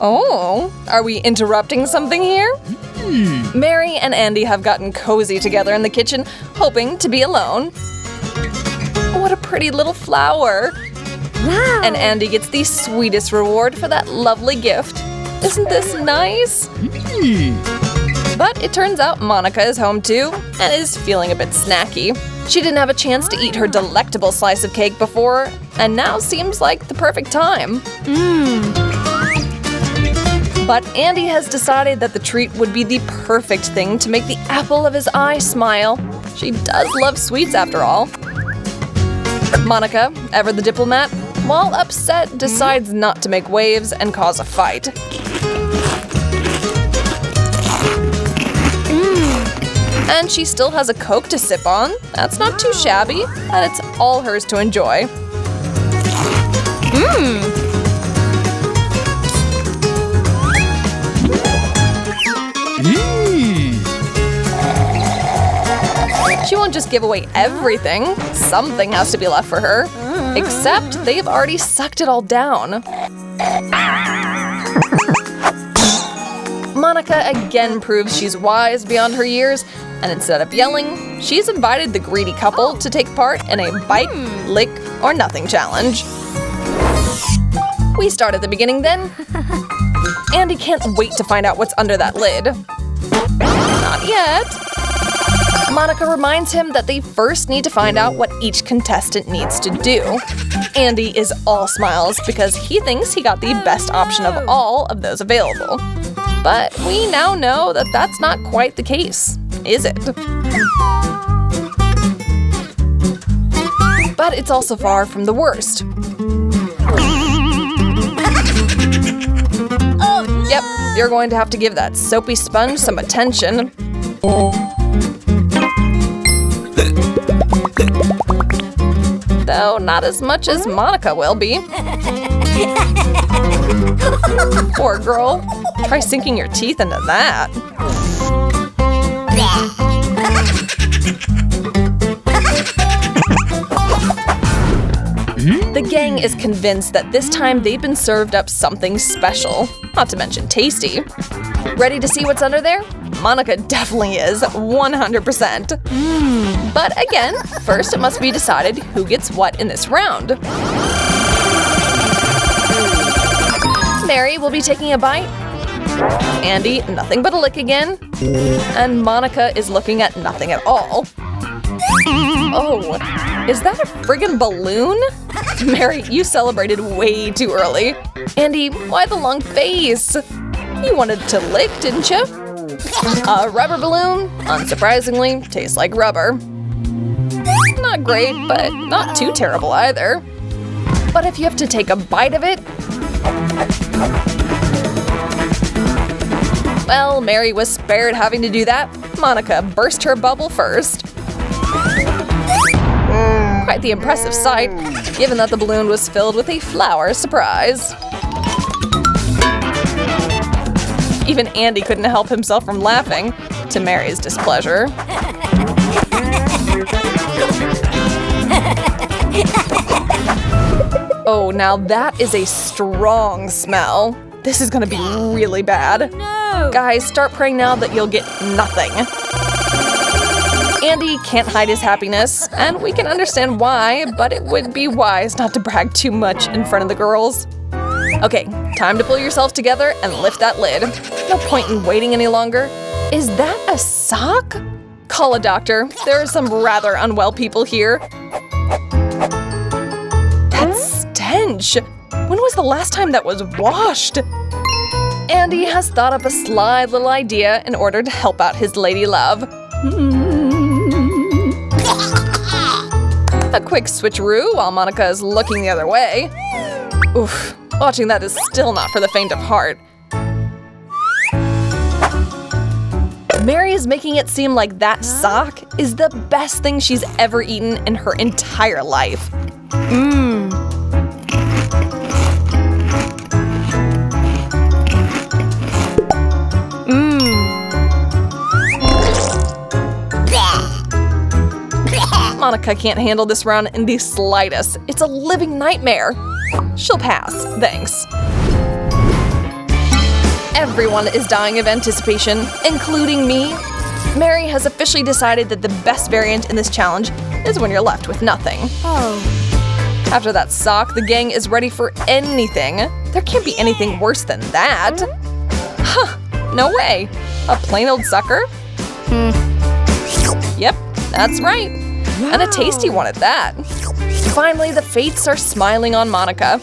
Oh, are we interrupting something here? Mary and Andy have gotten cozy together in the kitchen, hoping to be alone. What a pretty little flower. Wow. And Andy gets the sweetest reward for that lovely gift. Isn't this nice? But it turns out Monica is home too, and is feeling a bit snacky. She didn't have a chance to eat her delectable slice of cake before, and now seems like the perfect time. But Andy has decided that the treat would be the perfect thing to make the apple of his eye smile. She does love sweets after all. Monica, ever the diplomat, while upset, decides not to make waves and cause a fight. And she still has a Coke to sip on. That's not too shabby, and it's all hers to enjoy. She won't just give away everything. Something has to be left for her. Except they've already sucked it all down. Monica again proves she's wise beyond her years, and instead of yelling, she's invited the greedy couple to take part in a bite, lick, or nothing challenge. We start at the beginning then. Andy can't wait to find out what's under that lid. Not yet. Monica reminds him that they first need to find out what each contestant needs to do. Andy is all smiles because he thinks he got the best option of all of those available. But we now know that that's not quite the case, is it? But it's also far from the worst. Yep, you're going to have to give that soapy sponge some attention. Though not as much as Monica will be. Poor girl. Try sinking your teeth into that. The gang is convinced that this time they've been served up something special, not to mention tasty. Ready to see what's under there? Monica definitely is, 100%. But again, first it must be decided who gets what in this round. Mary will be taking a bite. Andy, nothing but a lick again. And Monica is looking at nothing at all. Oh, is that a friggin' balloon? Mary, you celebrated way too early. Andy, why the long face? You wanted to lick, didn't you? A rubber balloon, unsurprisingly, tastes like rubber. Not great, but not too terrible either. But if you have to take a bite of it... Well, Mary was spared having to do that. Monica burst her bubble first. Quite the impressive sight, given that the balloon was filled with a flower surprise. Even Andy couldn't help himself from laughing, to Mary's displeasure. Oh, now that is a strong smell. This is gonna be really bad. No. Guys, start praying now that you'll get nothing. Andy can't hide his happiness, and we can understand why, but it would be wise not to brag too much in front of the girls. Okay, time to pull yourself together and lift that lid. No point in waiting any longer. Is that a sock? Call a doctor. There are some rather unwell people here. That stench! When was the last time that was washed? Andy has thought up a sly little idea in order to help out his lady love. A quick switcheroo while Monica is looking the other way. Oof, watching that is still not for the faint of heart. Mary is making it seem like that sock is the best thing she's ever eaten in her entire life. Monica can't handle this round in the slightest. It's a living nightmare. She'll pass, thanks. Everyone is dying of anticipation, including me. Mary has officially decided that the best variant in this challenge is when you're left with nothing. Oh. After that sock, the gang is ready for anything. There can't be anything worse than that. Huh, no way. A plain old sucker? Yep, that's right. And a tasty one at that. Finally, the fates are smiling on Monica.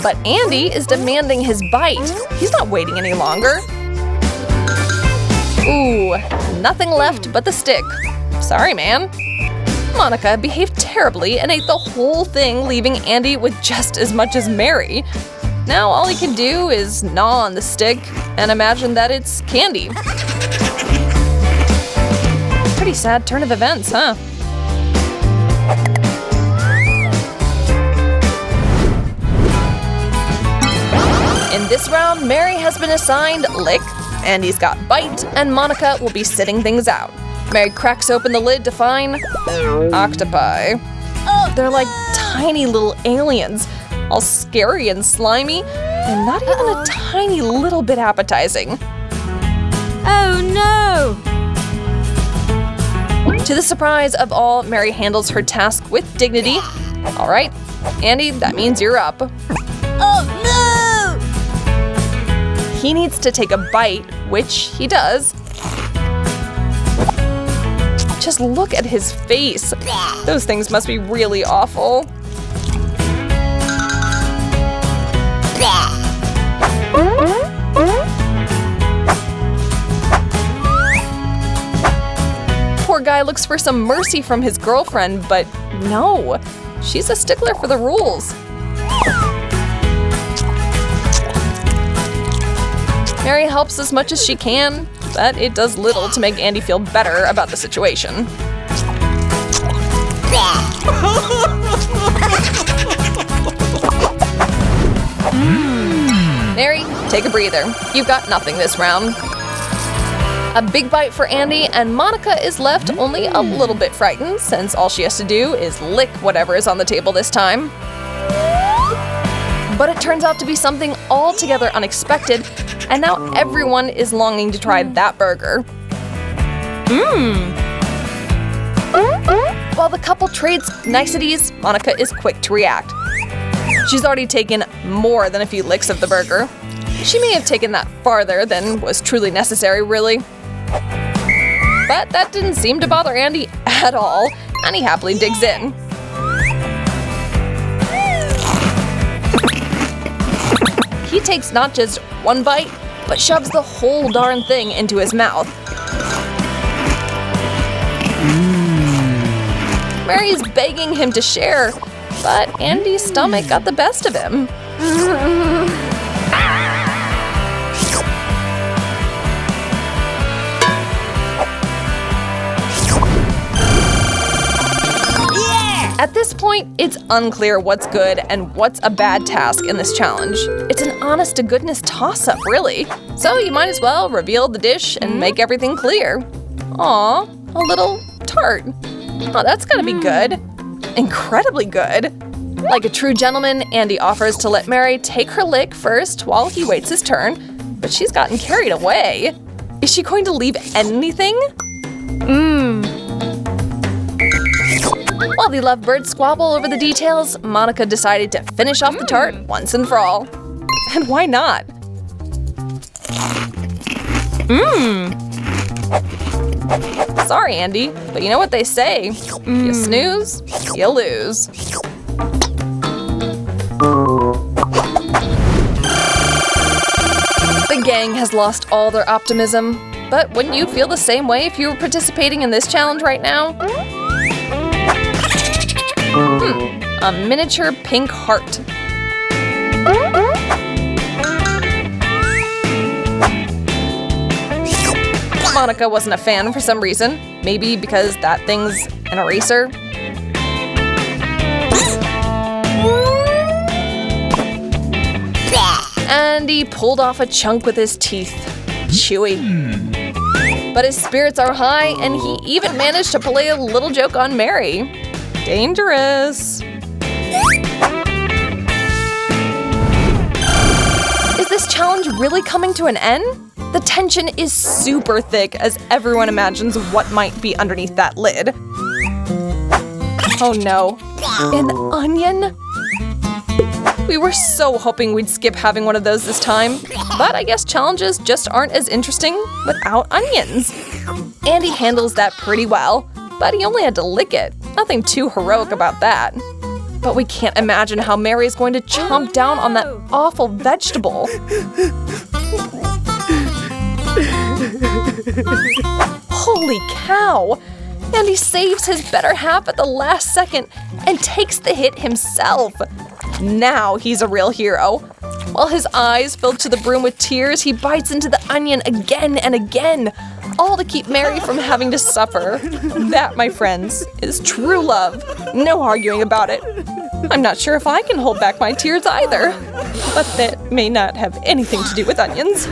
But Andy is demanding his bite. He's not waiting any longer. Ooh, nothing left but the stick. Sorry, man. Monica behaved terribly and ate the whole thing, leaving Andy with just as much as Mary. Now all he can do is gnaw on the stick and imagine that it's candy. Pretty sad turn of events, huh? In this round, Mary has been assigned lick, Andy's got bite, and Monica will be sitting things out. Mary cracks open the lid to find octopi. They're like tiny little aliens, all scary and slimy, and not even a tiny little bit appetizing. Oh no! To the surprise of all, Mary handles her task with dignity. All right, Andy, that means you're up. Oh no! He needs to take a bite, which he does. Just look at his face. Those things must be really awful. Poor guy looks for some mercy from his girlfriend, but no, she's a stickler for the rules. Mary helps as much as she can, but it does little to make Andy feel better about the situation. Mary, take a breather. You've got nothing this round. A big bite for Andy, and Monica is left only a little bit frightened, since all she has to do is lick whatever is on the table this time. But it turns out to be something altogether unexpected, and now everyone is longing to try that burger. While the couple trades niceties, Monica is quick to react. She's already taken more than a few licks of the burger. She may have taken that farther than was truly necessary, really. But that didn't seem to bother Andy at all, and he happily digs in. He takes not just one bite, but shoves the whole darn thing into his mouth. Mary is begging him to share, but Andy's stomach got the best of him. At this point, it's unclear what's good and what's a bad task in this challenge. It's an honest-to-goodness toss-up, really. So you might as well reveal the dish and make everything clear. Aw, a little tart. Oh, that's gotta be good. Incredibly good. Like a true gentleman, Andy offers to let Mary take her lick first while he waits his turn, but she's gotten carried away. Is she going to leave anything? While the lovebirds squabble over the details, Monica decided to finish off the tart once and for all. And why not? Sorry, Andy, but you know what they say. You snooze, you lose. The gang has lost all their optimism, but wouldn't you feel the same way if you were participating in this challenge right now? A miniature pink heart. Monica wasn't a fan for some reason. Maybe because that thing's an eraser. And he pulled off a chunk with his teeth. Chewy. But his spirits are high, and he even managed to play a little joke on Mary. Dangerous. Is this challenge really coming to an end? The tension is super thick as everyone imagines what might be underneath that lid. Oh no, an onion? We were so hoping we'd skip having one of those this time, but I guess challenges just aren't as interesting without onions. Andy handles that pretty well, but he only had to lick it. Nothing too heroic about that. But we can't imagine how Mary is going to chomp down on that awful vegetable. Holy cow! Andy saves his better half at the last second and takes the hit himself. Now he's a real hero. While his eyes filled to the brim with tears, he bites into the onion again and again, all to keep Mary from having to suffer. That, my friends, is true love. No arguing about it. I'm not sure if I can hold back my tears either, but that may not have anything to do with onions.